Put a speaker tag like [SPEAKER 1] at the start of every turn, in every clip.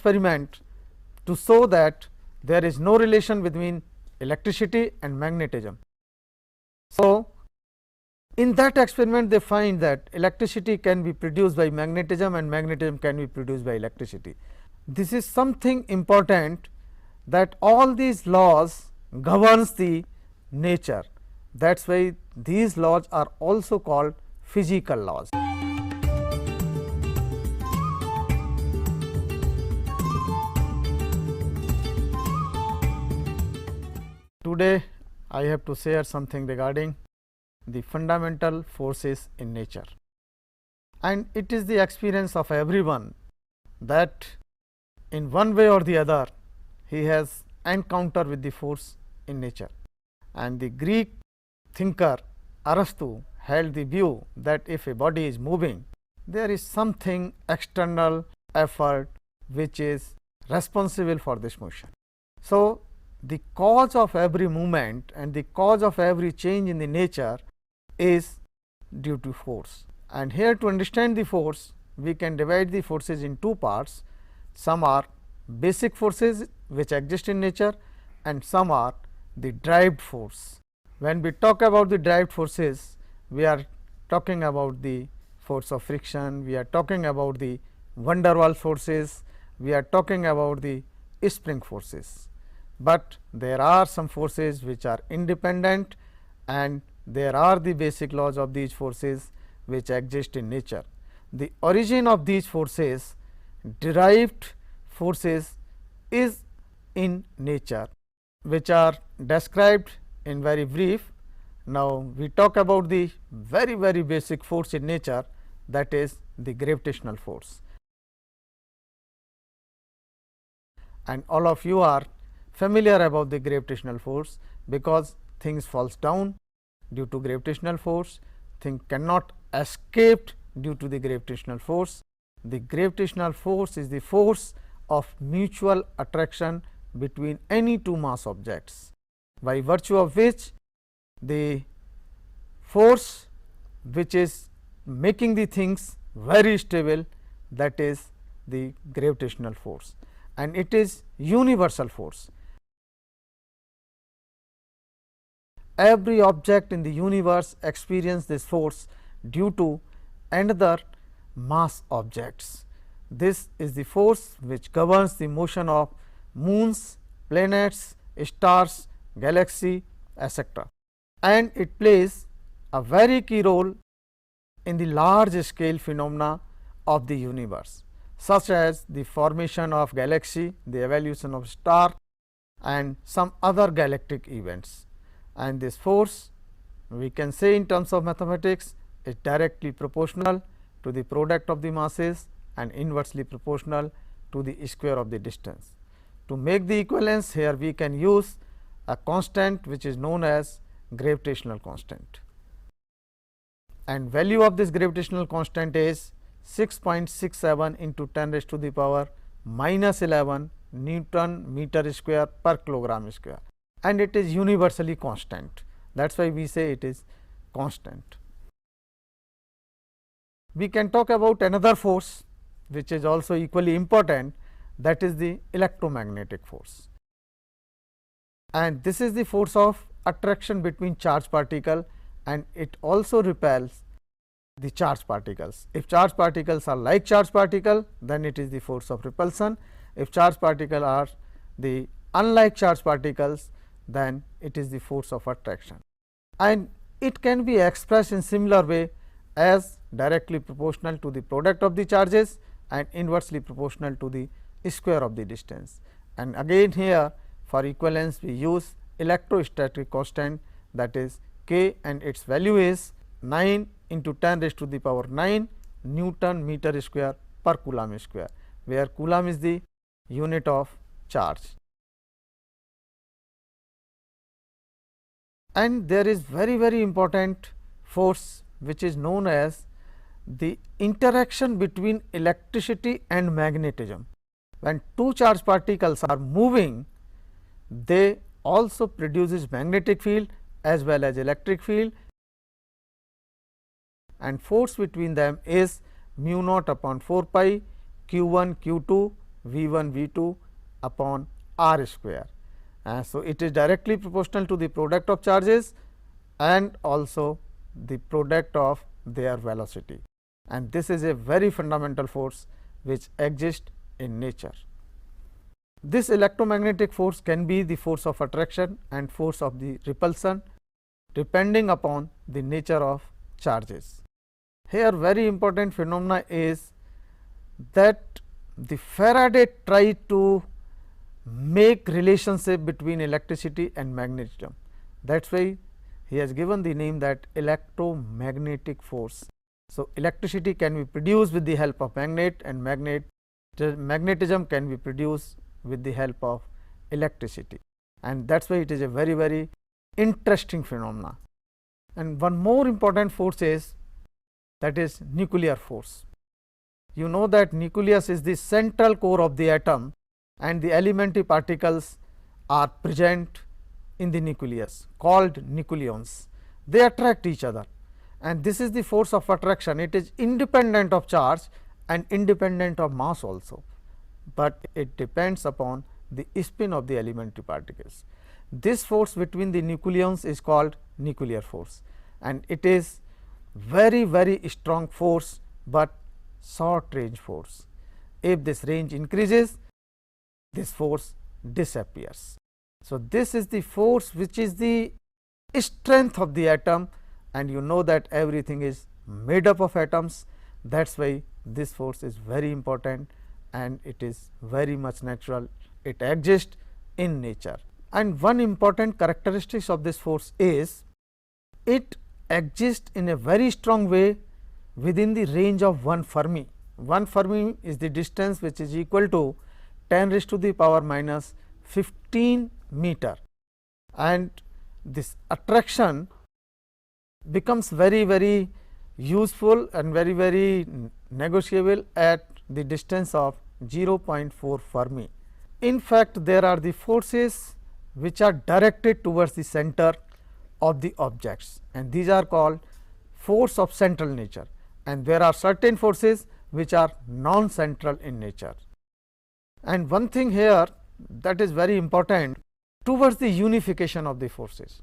[SPEAKER 1] experiment to show that there is no relation between electricity and magnetism. So, in that experiment they find that electricity can be produced by magnetism and magnetism can be produced by electricity. This is something important, that all these laws governs the nature. That is why these laws are also called physical laws. Today I have to share something regarding the fundamental forces in nature, and it is the experience of everyone that in one way or the other he has encounter with the force in nature. And the Greek thinker Aristotle held the view that if a body is moving, there is something external effort which is responsible for this motion. So, the cause of every movement and the cause of every change in the nature is due to force. And here, to understand the force, we can divide the forces in two parts. Some are basic forces which exist in nature and some are the derived force. When we talk about the derived forces, we are talking about the force of friction, we are talking about the van der Waals forces, we are talking about the spring forces. But there are some forces which are independent, and there are the basic laws of these forces which exist in nature. The origin of these forces, derived forces, is in nature, which are described in very brief. Now, we talk about the very basic force in nature, that is the gravitational force. And all of you are familiar about the gravitational force, because things falls down due to gravitational force, thing cannot escape due to the gravitational force. The gravitational force is the force of mutual attraction between any two mass objects, by virtue of which the force which is making the things very stable, that is the gravitational force, and it is universal force. Every object in the universe experiences this force due to another mass objects. This is the force which governs the motion of moons, planets, stars, galaxy, etc. And it plays a very key role in the large scale phenomena of the universe, such as the formation of galaxy, the evolution of star, and some other galactic events. And this force, we can say in terms of mathematics, is directly proportional to the product of the masses and inversely proportional to the square of the distance. To make the equivalence, here we can use a constant which is known as gravitational constant, and value of this gravitational constant is 6.67 into 10 raised to the power minus 11 Newton meter square per kilogram square, and it is universally constant. That is why we say it is constant. We can talk about another force which is also equally important, that is the electromagnetic force, and this is the force of attraction between charged particle, and it also repels the charged particles. If charged particles are like charged particle, then it is the force of repulsion. If charged particles are the unlike charged particles, then it is the force of attraction, and it can be expressed in similar way as directly proportional to the product of the charges and inversely proportional to the square of the distance. And again here for equivalence we use electrostatic constant, that is K, and its value is 9 into 10 raised to the power 9 Newton meter square per coulomb square, where coulomb is the unit of charge. And there is very important force which is known as the interaction between electricity and magnetism. When two charged particles are moving, they also produces magnetic field as well as electric field, and force between them is mu naught upon 4 pi q1 q2 V1 V2 upon r square. So, it is directly proportional to the product of charges and also the product of their velocity, and this is a very fundamental force which exists in nature. This electromagnetic force can be the force of attraction and force of the repulsion depending upon the nature of charges. Here very important phenomena is that the Faraday tried to make relationship between electricity and magnetism. That is why he has given the name that electromagnetic force. So, electricity can be produced with the help of magnet, and magnetism can be produced with the help of electricity, and that is why it is a very interesting phenomena. And one more important force is, that is nuclear force. You know that nucleus is the central core of the atom, and the elementary particles are present in the nucleus called nucleons. They attract each other, and this is the force of attraction. It is independent of charge and independent of mass also, but it depends upon the spin of the elementary particles. This force between the nucleons is called nuclear force, and it is very strong force, but short range force. If this range increases, this force disappears. So, this is the force which is the strength of the atom, and you know that everything is made up of atoms. That is why this force is very important, and it is very much natural. It exists in nature, and one important characteristic of this force is it exists in a very strong way within the range of 1 Fermi. 1 Fermi is the distance which is equal to 10 raised to the power minus 15 meter, and this attraction becomes very useful and very negotiable at the distance of 0.4 Fermi. In fact, there are the forces which are directed towards the center of the objects, and these are called force of central nature, and there are certain forces which are non-central in nature. And one thing here that is very important towards the unification of the forces.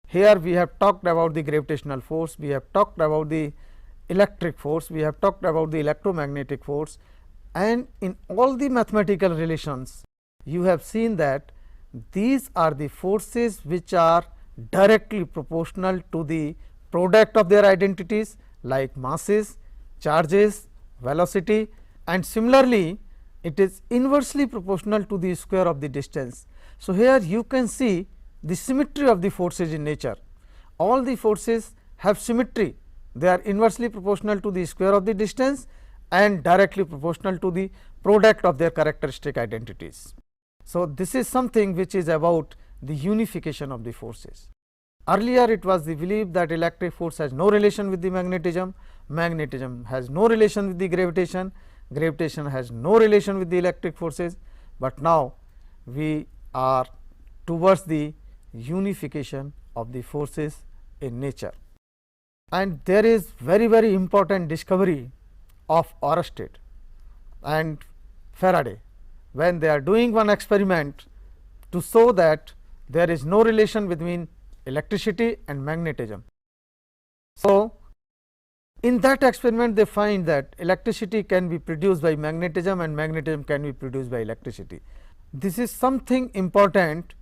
[SPEAKER 1] Here we have talked about the gravitational force, we have talked about the electric force, we have talked about the electromagnetic force, and in all the mathematical relations you have seen that these are the forces which are directly proportional to the product of their identities like masses, charges, velocity, and similarly it is inversely proportional to the square of the distance. So, here you can see the symmetry of the forces in nature. All the forces have symmetry, they are inversely proportional to the square of the distance and directly proportional to the product of their characteristic identities. So, this is something which is about the unification of the forces. Earlier it was the belief that electric force has no relation with the magnetism, magnetism has no relation with the gravitation, gravitation has no relation with the electric forces, but now we are towards the unification of the forces in nature. And there is very important discovery of Oersted and Faraday when they are doing one experiment to show that there is no relation between electricity and magnetism. So, in that experiment they find that electricity can be produced by magnetism and magnetism can be produced by electricity. This is something important,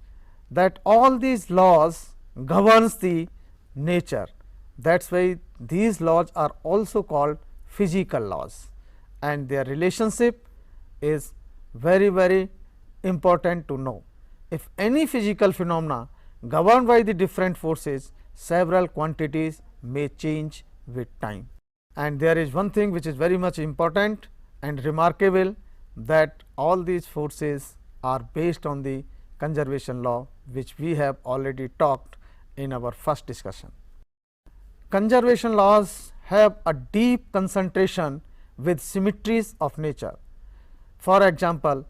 [SPEAKER 1] that all these laws governs the nature. That is why these laws are also called physical laws, and their relationship is very important to know. If any physical phenomena governed by the different forces, several quantities may change with time. And there is one thing which is very much important and remarkable, that all these forces are based on the conservation law, which we have already talked in our first discussion. Conservation laws have a deep concentration with symmetries of nature. For example,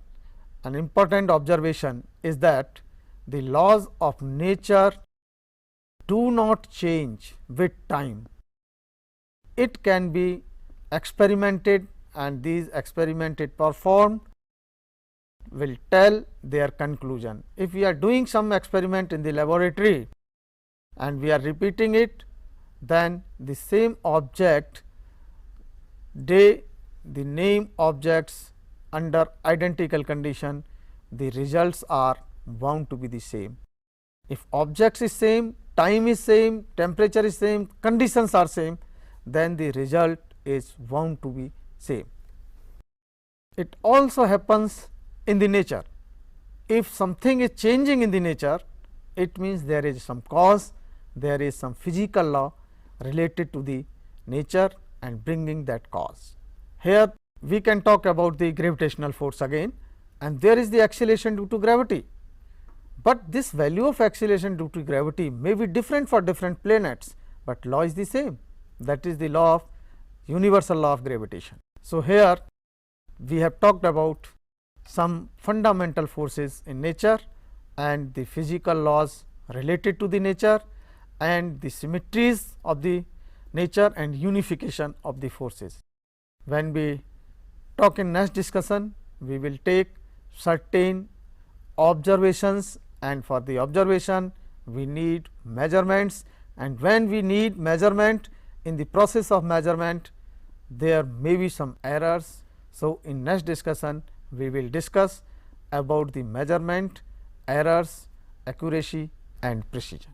[SPEAKER 1] an important observation is that the laws of nature do not change with time. It can be experimented, and these experimented performed will tell their conclusion. If we are doing some experiment in the laboratory and we are repeating it, then the same object, the name objects under identical condition, the results are bound to be the same. If objects is same, time is same, temperature is same, conditions are same, then the result is bound to be same. It also happens in the nature. If something is changing in the nature, it means there is some cause, there is some physical law related to the nature and bringing that cause. Here we can talk about the gravitational force again, and there is the acceleration due to gravity, but this value of acceleration due to gravity may be different for different planets, but law is the same, that is the law of universal law of gravitation. So, here we have talked about some fundamental forces in nature and the physical laws related to the nature and the symmetries of the nature and unification of the forces. When we talk in next discussion, we will take certain observations, and for the observation we need measurements, and when we need measurement, in the process of measurement there may be some errors. So, in next discussion we will discuss about the measurement, errors, accuracy and precision.